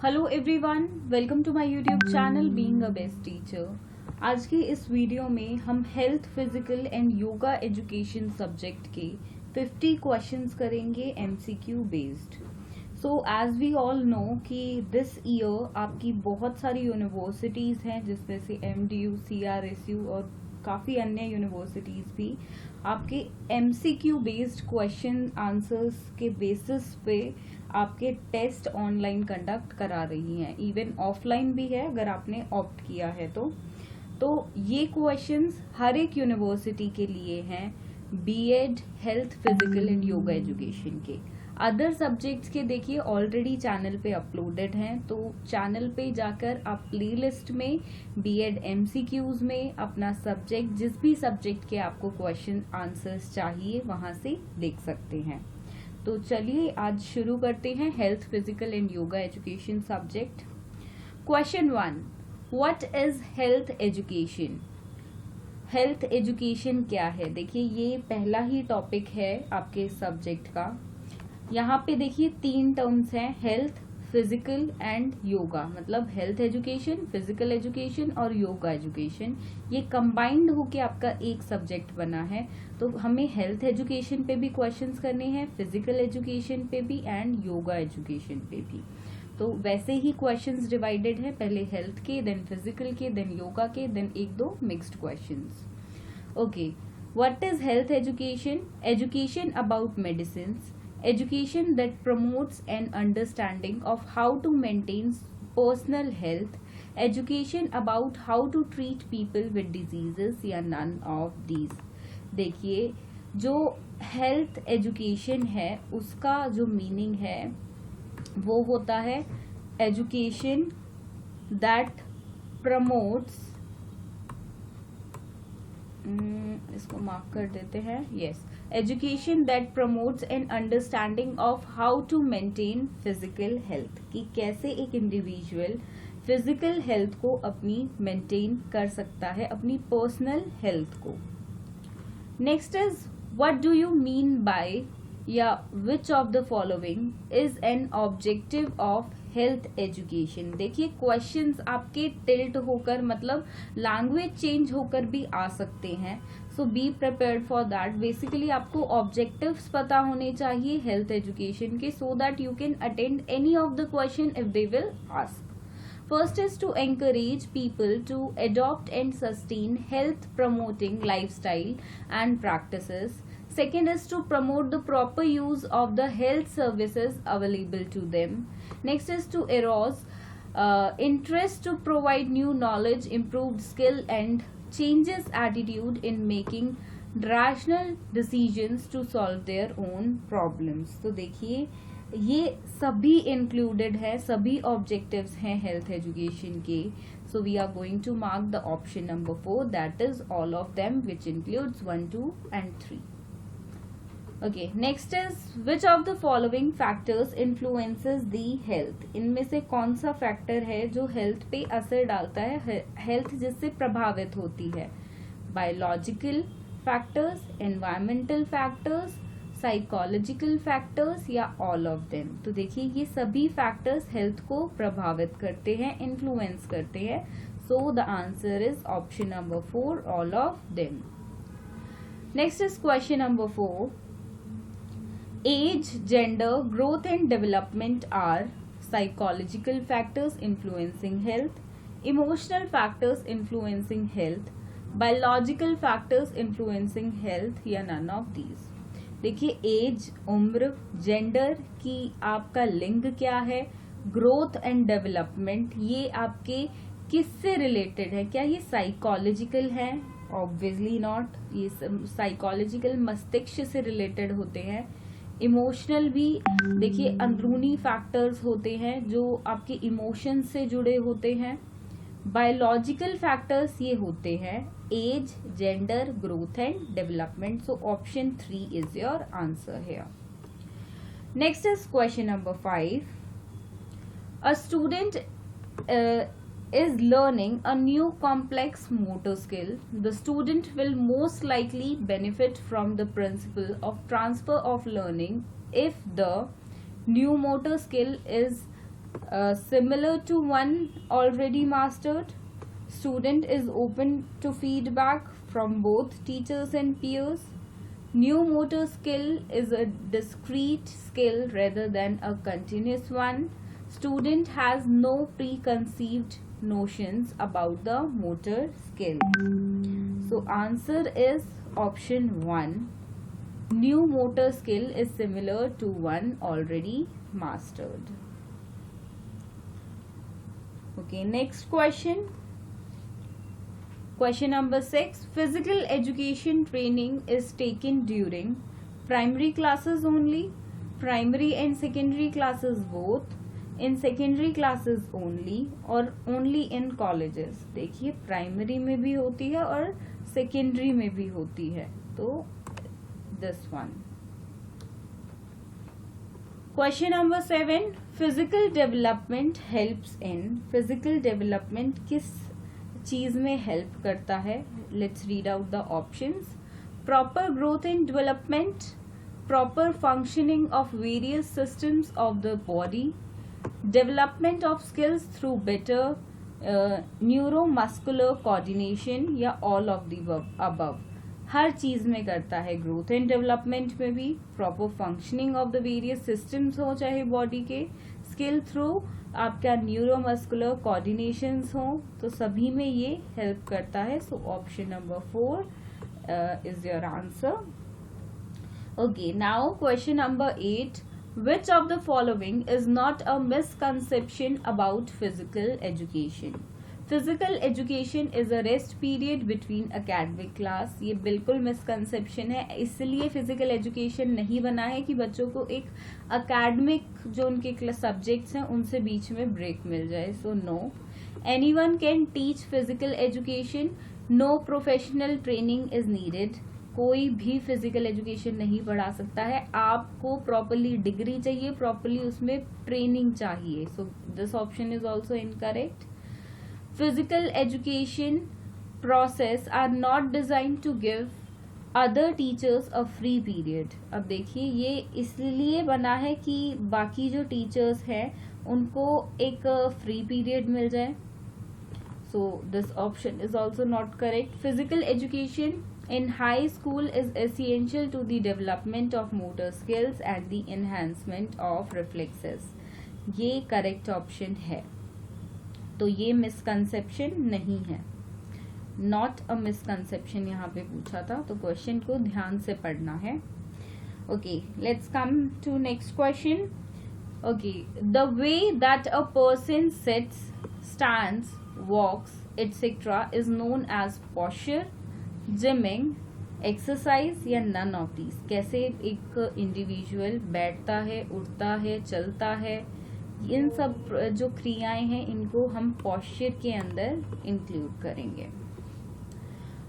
Hello everyone, welcome to my YouTube channel being a best teacher. आज की इस video में हम health, physical and yoga education subject के 50 क्वेश्चंस करेंगे MCQ based. So as we all know कि this year आपकी बहुत सारी यूनिवर्सिटीज़ हैं, जिसमें से एमडीयू, सीआरएसयू और काफ़ी अन्य यूनिवर्सिटीज़ भी आपके एमसीक्यू बेस्ड क्वेश्चन आंसर्स के बेसिस पे आपके टेस्ट ऑनलाइन कंडक्ट करा रही हैं। इवन ऑफलाइन भी है अगर आपने ऑप्ट किया है तो ये क्वेश्चंस हर एक यूनिवर्सिटी के लिए हैं, BEd, health, physical and yoga education के। अदर सब्जेक्ट्स के देखिए ऑलरेडी चैनल पे अपलोडेड हैं, तो चैनल पे जाकर आप प्लेलिस्ट में बीएड एमसीक्यूज में अपना सब्जेक्ट, जिस भी सब्जेक्ट के आपको क्वेश्चन आंसर्स चाहिए वहां से देख सकते हैं। तो चलिए आज शुरू करते हैं health, physical and yoga education subject. Question 1, what is health education? Health education क्या है? देखिए ये पहला ही टॉपिक है आपके सब्जेक्ट का। यहाँ पे देखिए 3 टर्म्स हैं, हेल्थ, फिजिकल एंड योगा। मतलब हेल्थ एजुकेशन, फिजिकल एजुकेशन और योगा एजुकेशन, ये कंबाइंड होके आपका एक सब्जेक्ट बना है। तो हमें हेल्थ एजुकेशन पे भी क्वेश्चंस करने हैं, फिजिकल एजुकेशन पे भी एंड योगा एजुकेशन पे भी। तो वैसे ही क्वेश्चंस डिवाइडेड है, पहले हेल्थ के, देन फिजिकल के, देन योगा के, then 1-2 mixed questions. Okay, what is health education? Education about medicines, education that promotes an understanding of how to maintain personal health, education about how to treat people with diseases या none of these। देखिए जो health education है उसका जो meaning है वो होता है एजुकेशन दैट प्रमोट्स, इसको मार्क कर देते हैं, yes, education that promotes an understanding of how to maintain physical health, कि कैसे एक इंडिविजुअल फिजिकल हेल्थ को अपनी मेंटेन कर सकता है, अपनी पर्सनल हेल्थ को। Next is what do you mean by या which of the following is an objective of health education? देखिए क्वेश्चंस आपके टिल्ट होकर, मतलब लैंग्वेज चेंज होकर भी आ सकते हैं, so be prepared for that. Basically आपको ऑब्जेक्टिव्स पता होने चाहिए हेल्थ एजुकेशन के, so that you can attend any of the question if they will ask. First is to encourage people to adopt and sustain health promoting lifestyle and practices. Second is to promote the proper use of the health services available to them. Next is to arouse interest to provide new knowledge, improved skill and changes attitude in making rational decisions to solve their own problems। तो देखिए ये सभी included है, सभी objectives हैं health education के। So we are going to mark the option number 4, that is all of them which includes 1, 2 and 3। Okay, next is which of the following factors influences the health? इनमें से कौन सा factor है जो health पे असर डालता है, हेल्थ जिससे प्रभावित होती है? Biological factors, environmental factors, psychological factors या ऑल ऑफ देम? तो देखिए ये सभी फैक्टर्स हेल्थ को प्रभावित करते हैं, इन्फ्लुएंस करते हैं। So the answer is option number 4, all of them. Next is question number 4, age, gender, growth and development are psychological factors influencing health, emotional factors influencing health, biological factors influencing health या none of these? देखिए age, उम्र, gender की आपका लिंग क्या है, growth and development ये आपके किससे रिलेटेड है? क्या ये साइकोलॉजिकल है? Obviously not. ये साइकोलॉजिकल मस्तिष्क से रिलेटेड होते हैं। इमोशनल भी देखिए अंदरूनी फैक्टर्स होते हैं जो आपके इमोशन से जुड़े होते हैं। बायोलॉजिकल फैक्टर्स ये होते हैं age, gender, growth and development. So option 3 is your answer here. Next is question number 5, a student is learning a new complex motor skill. The student will most likely benefit from the principle of transfer of learning if the new motor skill is Similar to one already mastered. Student is open to feedback from both teachers and peers. New motor skill is a discrete skill rather than a continuous one. Student has no preconceived notions about the motor skill. So answer is option 1. New motor skill is similar to one already mastered. Okay, next question. Question number 6. Physical education training is taken during primary classes only, primary and secondary classes both, in secondary classes only, और only in colleges. देखिए primary में भी होती है और secondary में भी होती है, तो this one. Question number 7. Physical development helps in. Physical development किस चीज में हेल्प करता है? Let's read out the options. Proper growth and development, proper functioning of various systems of the body, development of skills through better neuromuscular coordination, या all of the above. हर चीज में करता है. ग्रोथ एंड डेवलपमेंट में भी, proper functioning of the various systems हो चाहे body के, स्किल थ्रू आपका न्यूरोमस्कुलर कोऑर्डिनेशंस हो, तो सभी में ये हेल्प करता है. So option number 4 is your answer. Okay, now question number 8. Which of the following is not a misconception about physical education? Physical education is a rest period between academic class. ये बिल्कुल misconception है. इसलिए physical education नहीं बना है कि बच्चों को एक अकेडमिक जो उनके सब्जेक्ट्स हैं उनसे बीच में ब्रेक मिल जाए. So no, anyone can teach physical education. No professional training is needed. कोई भी फिजिकल एजुकेशन नहीं पढ़ा सकता है. आपको प्रॉपरली डिग्री चाहिए, प्रॉपरली उसमें ट्रेनिंग चाहिए. So this option is also incorrect. Physical education process are not designed to give other teachers a free period. अब देखिए ये इसलिए बना है कि बाकी जो टीचर्स हैं उनको एक फ्री पीरियड मिल जाए. So this option is also not correct. Physical education in high school is essential to the development of motor skills and the enhancement of reflexes. ये करेक्ट ऑप्शन है. तो ये मिसकंसेप्शन नहीं है. नॉट अ मिसकंसेप्शन यहाँ पे पूछा था, तो क्वेश्चन को ध्यान से पढ़ना है. Okay, let's come to next question. Okay, the way that a person sits, stands, walks etcetera is known as posture, gyming, exercise, या नन ऑफ दीज. कैसे एक इंडिविजुअल बैठता है, उठता है, चलता है, इन सब जो क्रियाएं हैं इनको हम पोस्चर के अंदर इंक्लूड करेंगे.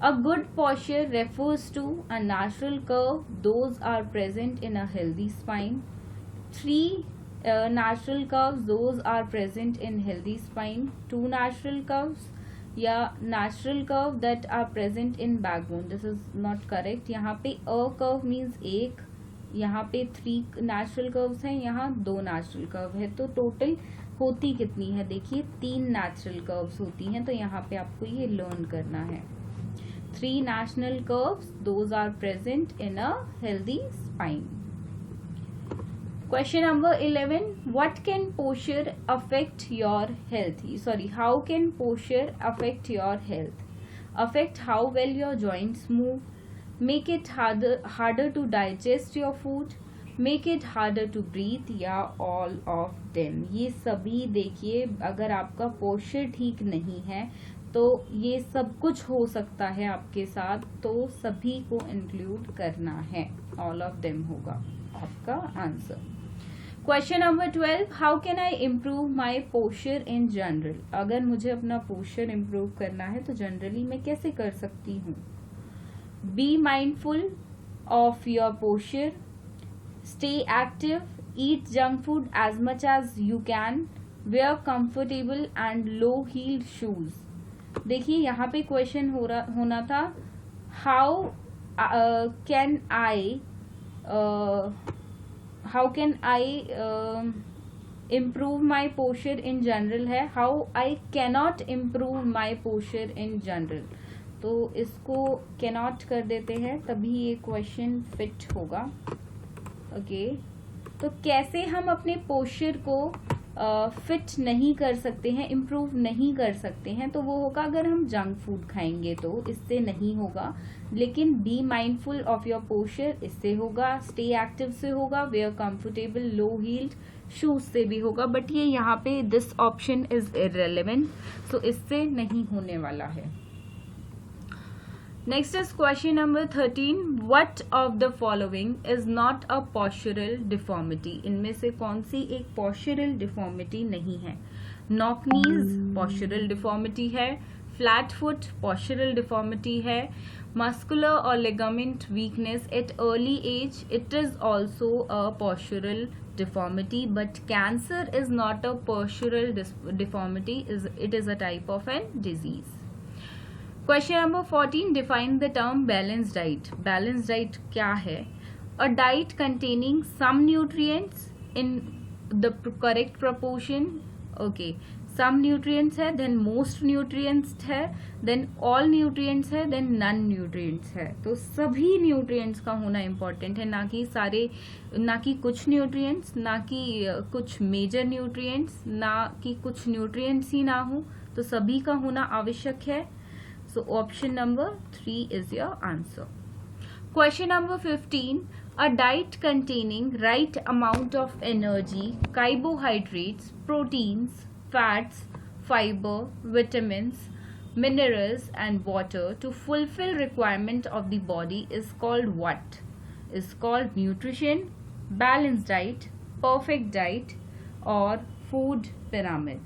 A good posture refers to a natural curve. Those are present in a healthy spine. 3 natural curves, those are present in healthy spine. 2 natural curves, या natural curve that are present in backbone. This is not correct. यहाँ पे a curve means एक, यहाँ पे 3 natural curves हैं, यहाँ 2 natural curve है. तो टोटल होती कितनी है? देखिए 3 नेचुरल कर्व्स होती हैं. तो यहाँ पे आपको ये लर्न करना है. 3 natural curves, those are present in a healthy spine. Question number 11. What can posture affect your health? Sorry, how can posture affect your health? Affect how well your joints move. Make it harder to digest your food. Make it harder to breathe, या all of them. ये सभी देखिए, अगर आपका posture ठीक नहीं है तो ये सब कुछ हो सकता है आपके साथ, तो सभी को इंक्लूड करना है. all of them होगा आपका answer. Question number 12. How can I improve my posture in general. अगर मुझे अपना पोस्चर इम्प्रूव करना है तो जनरली मैं कैसे कर सकती हूँ? Be mindful of your posture. Stay active. Eat junk food as much as you can. Wear comfortable and low heeled shoes. देखिए यहाँ पे क्वेश्चन होना था how can I improve my posture in general है, how I cannot improve my posture in general. तो इसको cannot कर देते हैं, तभी ये क्वेश्चन फिट होगा। ओके, तो कैसे हम अपने पोस्चर को फिट नहीं कर सकते हैं, इम्प्रूव नहीं कर सकते हैं, तो वो होगा अगर हम जंक फूड खाएंगे तो इससे नहीं होगा। लेकिन be mindful of your posture इससे होगा, स्टे एक्टिव से होगा, wear comfortable low heeled shoes से भी होगा। बट ये यहाँ पे this option is irrelevant, so इससे नहीं होने वाला है। Next is question number 13, what of the following is not a postural deformity. इनमें से कौन सी एक पोस्चरल डिफॉर्मिटी नहीं है? नॉक नीज पोस्चरल डिफॉर्मिटी है, फ्लैट फुट पोस्चरल डिफॉर्मिटी है, मस्कुलर और ligament weakness at early age, it is also a postural deformity, but cancer is not a postural deformity, it is a type of an disease. Question number 14, define the term balanced diet. Balanced diet क्या है? A diet containing some nutrients in the correct proportion. Okay, some nutrients है, then most nutrients है, then all nutrients है, then none nutrients है। तो सभी nutrients का होना important है, ना कि कुछ nutrients, ना कि कुछ major nutrients, ना कि कुछ nutrients ही ना हो, तो सभी का होना आवश्यक है। So option number 3 is your answer. Question number 15, a diet containing right amount of energy, carbohydrates, proteins, fats, fiber, vitamins, minerals and water to fulfill requirement of the body is called what? Is called nutrition, balanced diet, perfect diet or food pyramid.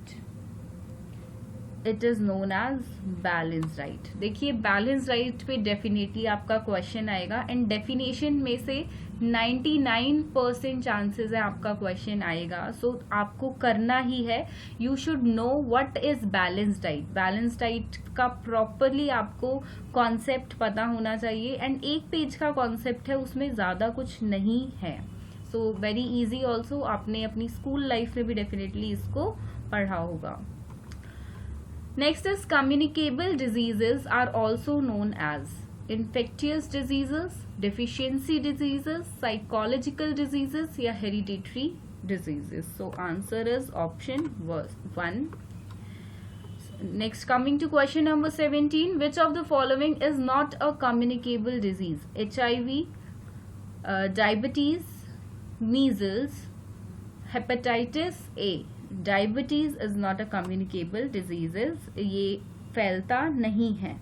It is known as balanced diet. देखिए balanced diet पे definitely आपका question आएगा and definition में से 99% chances है आपका question आएगा। सो आपको करना ही है, you should know what is balance diet. Balance diet का प्रॉपरली आपको कॉन्सेप्ट पता होना चाहिए एंड एक पेज का कॉन्सेप्ट है, उसमें ज़्यादा कुछ नहीं है। सो वेरी इजी ऑल्सो, आपने अपनी स्कूल लाइफ में भी डेफिनेटली इसको पढ़ा होगा। Next is communicable diseases are also known as infectious diseases, deficiency diseases, psychological diseases या hereditary diseases. So answer is option 1. Next, coming to question number 17, which of the following is not a communicable disease? HIV, diabetes, measles, hepatitis A. Diabetes is not a communicable diseases, ये फैलता नहीं है।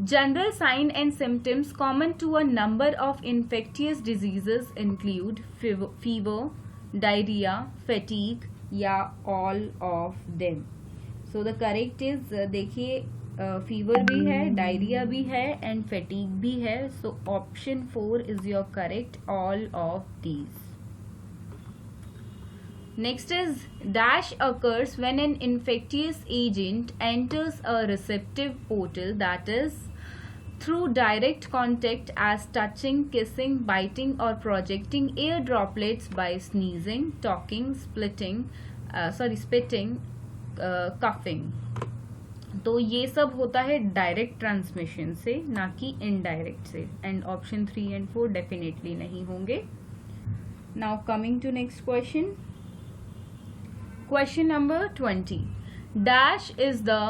General sign and symptoms common to a number of infectious diseases include fever, diarrhoea, fatigue या all of them. So the correct is, देखिए fever भी है, diarrhoea भी है एंड फैटीग भी है। So option 4 is your correct, all of these. Next is dash occurs when an infectious agent enters a receptive portal, that is through direct contact as touching, kissing, biting or projecting air droplets by sneezing, talking, spitting, coughing. तो ये सब होता है direct transmission से, ना कि indirect से, and option 3 and 4 definitely नहीं होंगे। Now coming to next question. Question number 20. Dash is the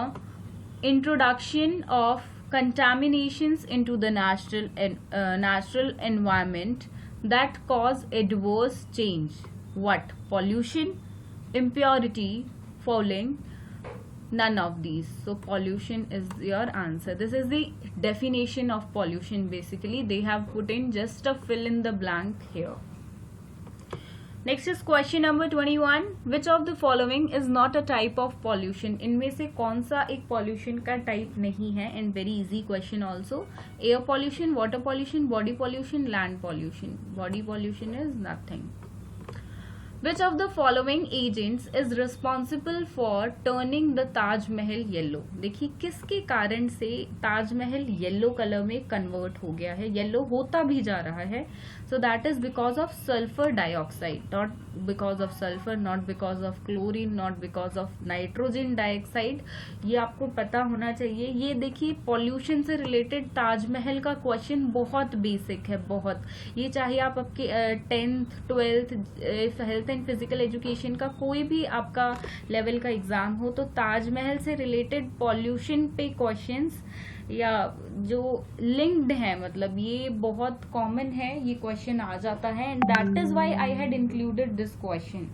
introduction of contaminations into the natural environment that cause adverse change. What? Pollution, impurity, fouling, none of these. So pollution is your answer. This is the definition of pollution. Basically they have put in just a fill in the blank here. Next is question number 21, which of the following is not a type of pollution. इनमें से कौन सा एक pollution का type नहीं है? And very easy question also. Air pollution, water pollution, body pollution, land pollution. Body pollution is nothing. Which of the following agents is responsible for turning the Taj Mahal yellow. देखिए किसके कारण से ताजमहल येलो कलर में convert हो गया है, yellow होता भी जा रहा है। So that is because of sulfur dioxide, not because of sulfur, not because of chlorine, not because of nitrogen dioxide. ये आपको पता होना चाहिए. ये देखिए पॉल्यूशन से रिलेटेड ताजमहल का क्वेश्चन बहुत बेसिक है, बहुत. ये चाहे आप आपके 10th 12th health and physical education का कोई भी आपका लेवल का एग्जाम हो, तो ताजमहल से रिलेटेड पॉल्यूशन पे क्वेश्चंस या जो लिंक्ड है, मतलब ये बहुत कॉमन है, ये क्वेश्चन आ जाता है. And that is why I had included this question.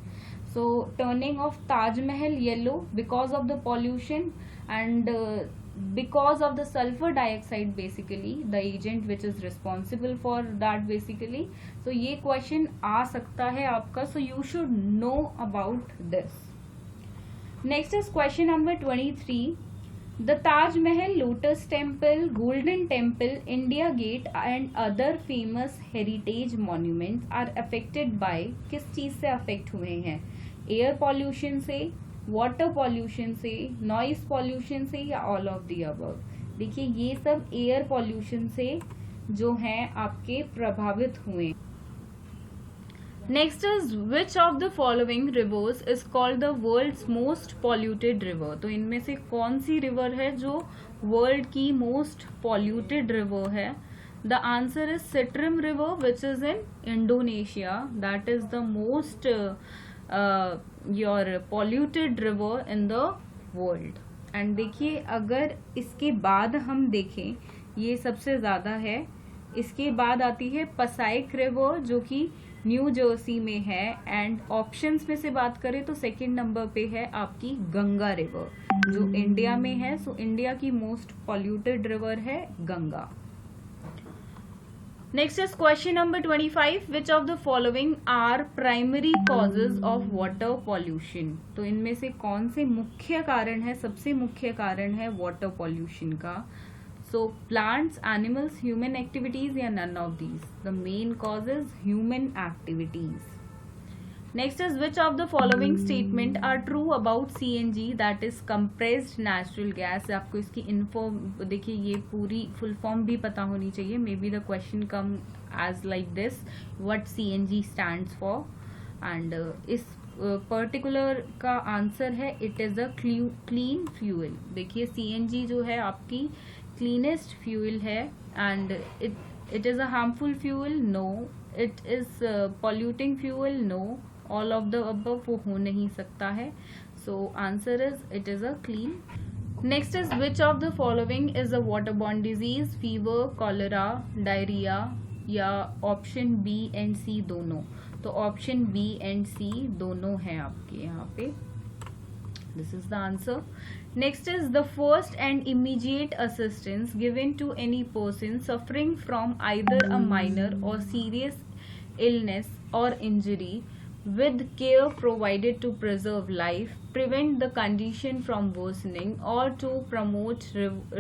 So turning of Taj Mahal yellow because of the pollution and because of the sulfur dioxide, basically the agent which is responsible for that basically. So ये question आ सकता है आपका, so you should know about this. Next is question number 23. The Taj Mahal, Lotus Temple, Golden Temple, India Gate and other famous heritage monuments are affected by, किस चीज से affect हुए हैं? Air pollution से, water pollution से, noise pollution से, या all of the above. देखिए ये सब एयर पॉल्यूशन से जो हैं आपके प्रभावित हुए. Next is which of the following rivers is called the world's most polluted river. तो इनमें से कौन सी रिवर है जो वर्ल्ड की मोस्ट पॉल्यूटेड रिवर है? The answer is Citarum river which is in Indonesia. That is the most your polluted river in the world. And देखिए अगर इसके बाद हम देखें, ये सबसे ज्यादा है. इसके बाद आती है पसाइक रिवर जो कि न्यू जर्सी में है. एंड ऑप्शंस में से बात करें तो सेकंड नंबर पे है आपकी गंगा रिवर जो इंडिया में है. सो इंडिया की मोस्ट पॉल्यूटेड रिवर है Ganga. Next is question number 25. Which of the following are primary causes of water pollution. तो इनमें से कौन से मुख्य कारण है, सबसे मुख्य कारण है वाटर पॉल्यूशन का? So plants, animals, human activities या none of these? The main cause is human activities. Next is which of the following statement are true about CNG, that is compressed natural gas. आपको इसकी info देखिए, ये पूरी full form भी पता होनी चाहिए. May be the question come as like this, what CNG stands for. And इस पर्टिकुलर का आंसर है it is a clean fuel. देखिए CNG जो है आपकी क्लीनेस्ट फ्यूल है. And it is a harmful fuel? No. It is polluting fuel? No. All of the above वो हो नहीं सकता है. So answer is it is a clean. Next is which of the following is a waterborne disease? Fever, cholera, diarrhoea, या option B and C दोनों? तो option B and C दोनों हैं आपके यहाँ पे. This is the answer. Next is the first and immediate assistance given to any person suffering from either a minor or serious illness or injury, with care provided to preserve life, prevent the condition from worsening, or to promote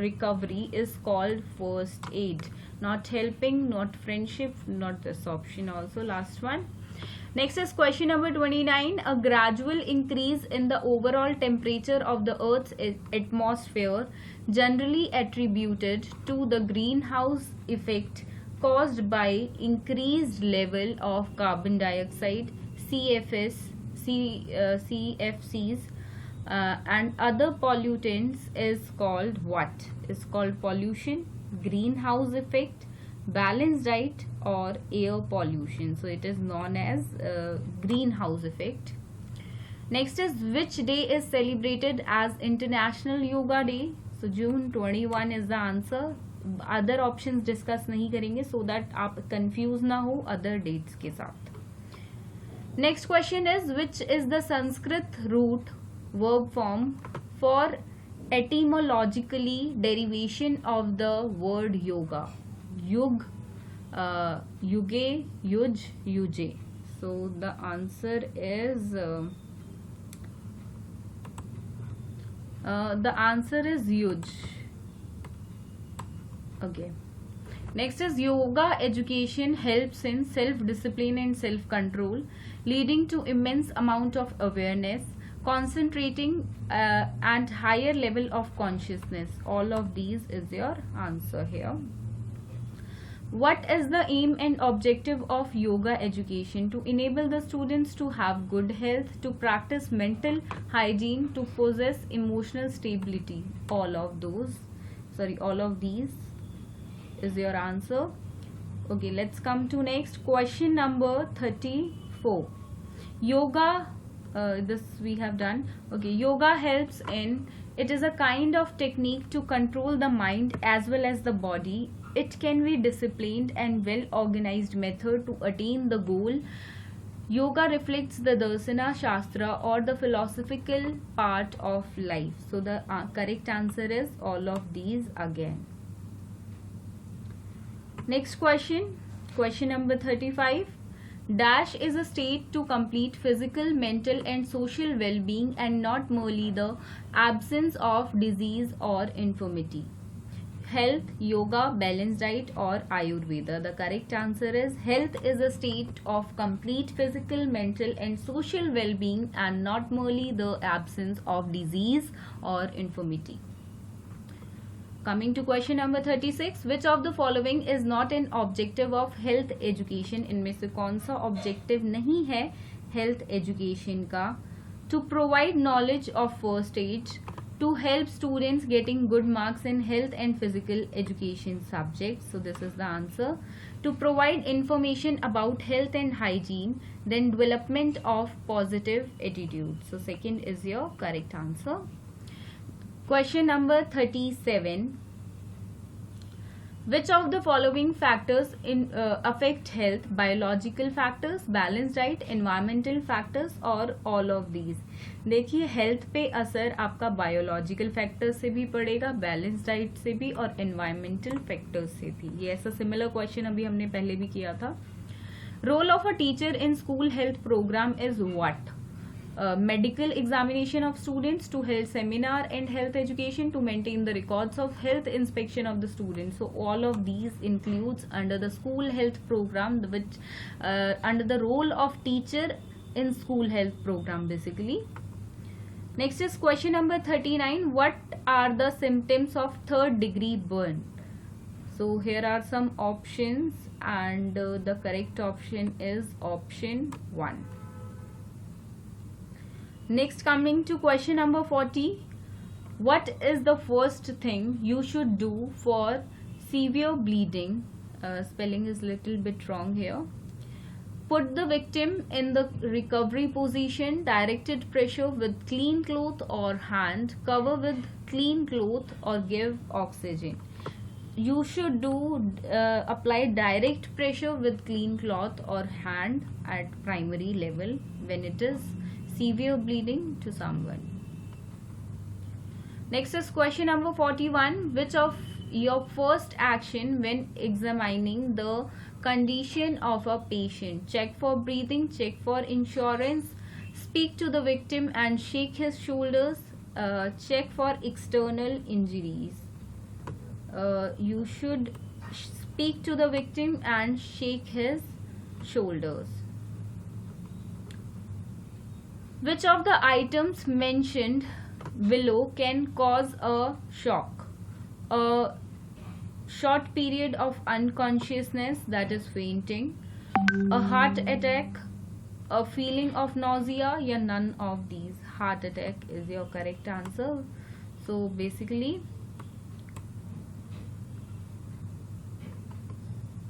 recovery is called first aid. Not helping, not friendship, not this option also. Last one. Next is question number 29. A gradual increase in the overall temperature of the Earth's atmosphere, generally attributed to the greenhouse effect caused by increased level of carbon dioxide, CFCs, and other pollutants is called what? Is called pollution, greenhouse effect, balanced diet, or air pollution. So it is known as greenhouse effect. Next is which day is celebrated as International Yoga Day? So June 21 is the answer. Other options discuss नहीं करेंगे so that आप confuse ना हो other dates के साथ. Next question is which is the Sanskrit root verb form for etymologically derivation of the word yoga? Yug, yuge, yuj, yuje. So the answer is yuj. Okay. Next is yoga education helps in self-discipline and self-control, leading to immense amount of awareness, concentrating and higher level of consciousness. All of these is your answer here. What is the aim and objective of yoga education? To enable the students to have good health, to practice mental hygiene, to possess emotional stability. All of these is your answer. Okay, let's come to next question number 34. Yoga, this we have done. Okay, yoga helps in, it is a kind of technique to control the mind as well as the body. It can be disciplined and well organized method to attain the goal. Yoga reflects the Darsana Shastra or the philosophical part of life. So the correct answer is all of these again. Next question, question number 35. Dash is a state to complete physical, mental and social well-being and not merely the absence of disease or infirmity. Health, yoga, balanced diet or Ayurveda. The correct answer is health is a state of complete physical, mental and social well-being and not merely the absence of disease or infirmity. Coming to question number 36. Which of the following is not an objective of health education? इनमें से कौन सा objective नहीं है health education का? To provide knowledge of first aid, to help students getting good marks in health and physical education subjects. So this is the answer. To provide information about health and hygiene, then development of positive attitude. So second is your correct answer. Question number 37. Which of the following factors affect health? Biological factors, balanced diet, environmental factors और all of these. देखिए health पे असर आपका biological factor से भी पड़ेगा, balance diet से भी और एनवायरमेंटल फैक्टर्स से भी. ये ऐसा सिमिलर क्वेश्चन अभी हमने पहले भी किया था. Role of a teacher in school health program is what? Medical examination of students, to hold seminar and health education, to maintain the records of health inspection of the students. So all of these includes under the school health program, which under the role of teacher in school health program basically. Next is question number 39. What are the symptoms of third degree burn? So here are some options and the correct option is option 1. Next, coming to question number 40. What is the first thing you should do for severe bleeding? Spelling is little bit wrong here. Put the victim in the recovery position, directed pressure with clean cloth or hand, cover with clean cloth or give oxygen. You should do apply direct pressure with clean cloth or hand at primary level when it is severe bleeding to someone. Next is question number 41. Which of your first action when examining the condition of a patient? Check for breathing, check for insurance, speak to the victim and shake his shoulders, check for external injuries. You should speak to the victim and shake his shoulders. Which of the items mentioned below can cause a shock? A short period of unconsciousness, that is fainting, a heart attack, a feeling of nausea, या none of these. Heart attack is your correct answer. So basically,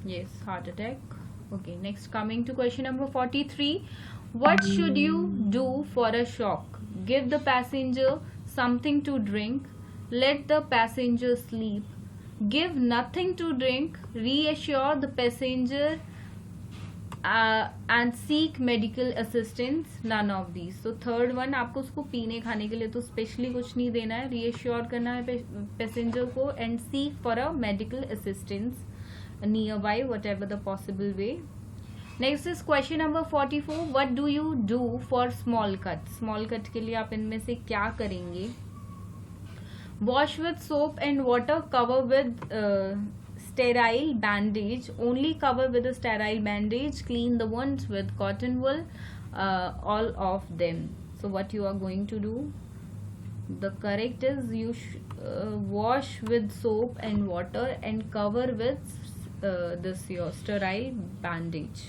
yes, heart attack. Okay, next coming to question number 43. What should you do for a shock? Give the passenger something to drink, let the passenger sleep, give nothing to drink, reassure the passenger and seek medical assistance. None of these. So third one, आपको उसको पीने खाने के लिए तो specially कुछ नहीं देना है, reassure करना है पैसेंजर को and seek for a medical assistance nearby, whatever the possible way. Next is question number 44. What do you do for small cut? Small cut के लिए आप इनमें से क्या करेंगे? Wash with soap and water, cover with sterile bandage, only cover with a sterile bandage, clean the wounds with cotton wool, all of them. So what you are going to do? The correct is you wash with soap and water and cover with this your sterile bandage.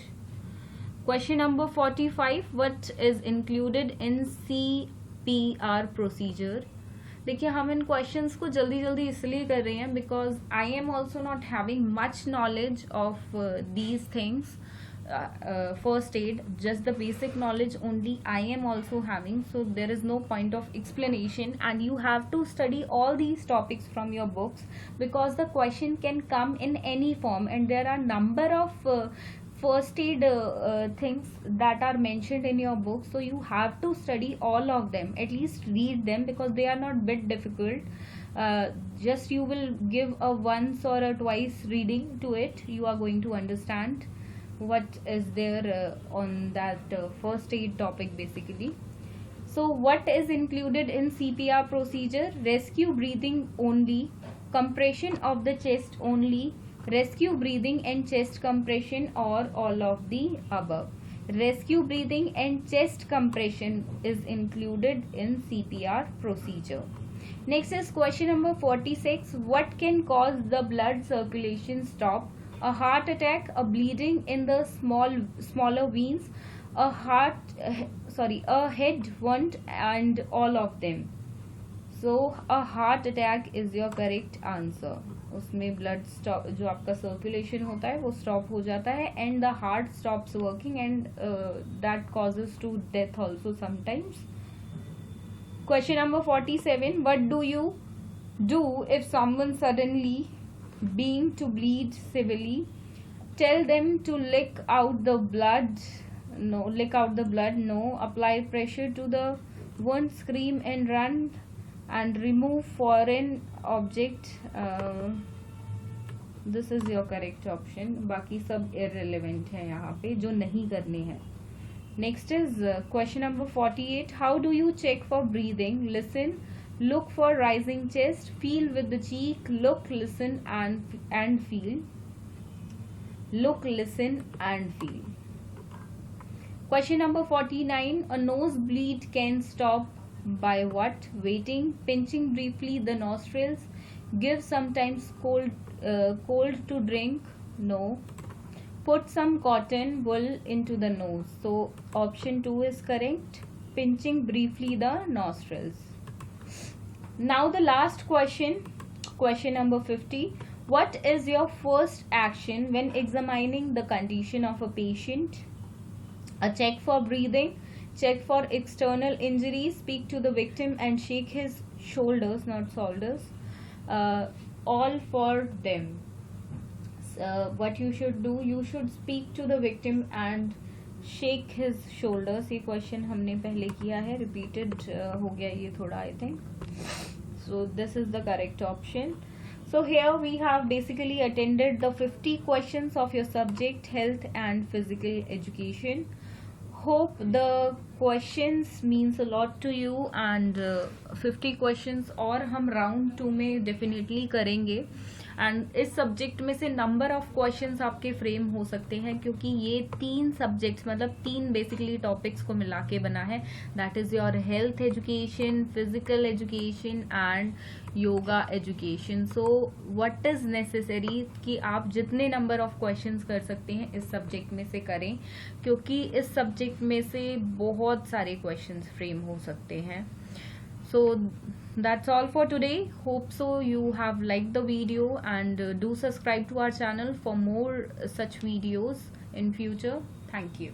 Question number 45. What is included in CPR procedure? देखिए हम इन questions को जल्दी जल्दी इसलिए कर रहे हैं because I am also not having much knowledge of these things. First aid, just the basic knowledge only I am also having, so there is no point of explanation, and you have to study all these topics from your books because the question can come in any form, and there are number of first aid things that are mentioned in your book, so you have to study all of them, at least read them because they are not bit difficult. Just you will give a once or a twice reading to it, you are going to understand what is there on that first aid topic basically. So what is included in CPR procedure? Rescue breathing only, compression of the chest only, rescue breathing and chest compression, or all of the above. Rescue breathing and chest compression is included in CPR procedure. Next is question number 46. What can cause the blood circulation stop? A heart attack, a bleeding in the smaller veins, a head wound, and all of them. So a heart attack is your correct answer. उसमें blood stop, जो आपका circulation होता है वो stop हो जाता है, and the heart stops working, and that causes to death also sometimes. Question number 47. What do you do if someone suddenly being to bleed severely? Tell them to lick out the blood. No. Apply pressure to the wound, scream and run, and remove foreign object. This is your correct option. बाकी सब irrelevant है यहाँ पे जो नहीं करने हैं. Next is question number 48. How do you check for breathing? Listen, look for rising chest, feel with the cheek, look, listen and feel. Look, listen and feel. Question number 49. A nosebleed can stop by what? Waiting, pinching briefly the nostrils, give sometimes cold to drink. No. Put some cotton wool into the nose. So option 2 is correct. Pinching briefly the nostrils. Now the last question, question number 50. What is your first action when examining the condition of a patient? A check for breathing, check for external injuries, speak to the victim and shake his shoulders, not shoulders, all for them. What you should do, you should speak to the victim and shake his shoulders. ये question हमने पहले किया है, repeated हो गया ये थोड़ा I think. So this is the correct option. So here we have basically attended the 50 questions of your subject health and physical education. Hope the questions means a lot to you, and 50 questions और हम round 2 में definitely करेंगे. And इस subject में से number of questions आपके frame हो सकते हैं क्योंकि ये 3 सब्जेक्ट्स मतलब 3 बेसिकली टॉपिक्स को मिला के बना है. That is your health education, physical education and yoga education. So what is necessary कि आप जितने नंबर ऑफ क्वेश्चंस कर सकते हैं इस सब्जेक्ट में से करें क्योंकि इस सब्जेक्ट में से बहुत सारे क्वेश्चंस फ्रेम हो सकते हैं. So that's all for today. Hope so you have liked the video, and do subscribe to our channel for more such videos in future. Thank you.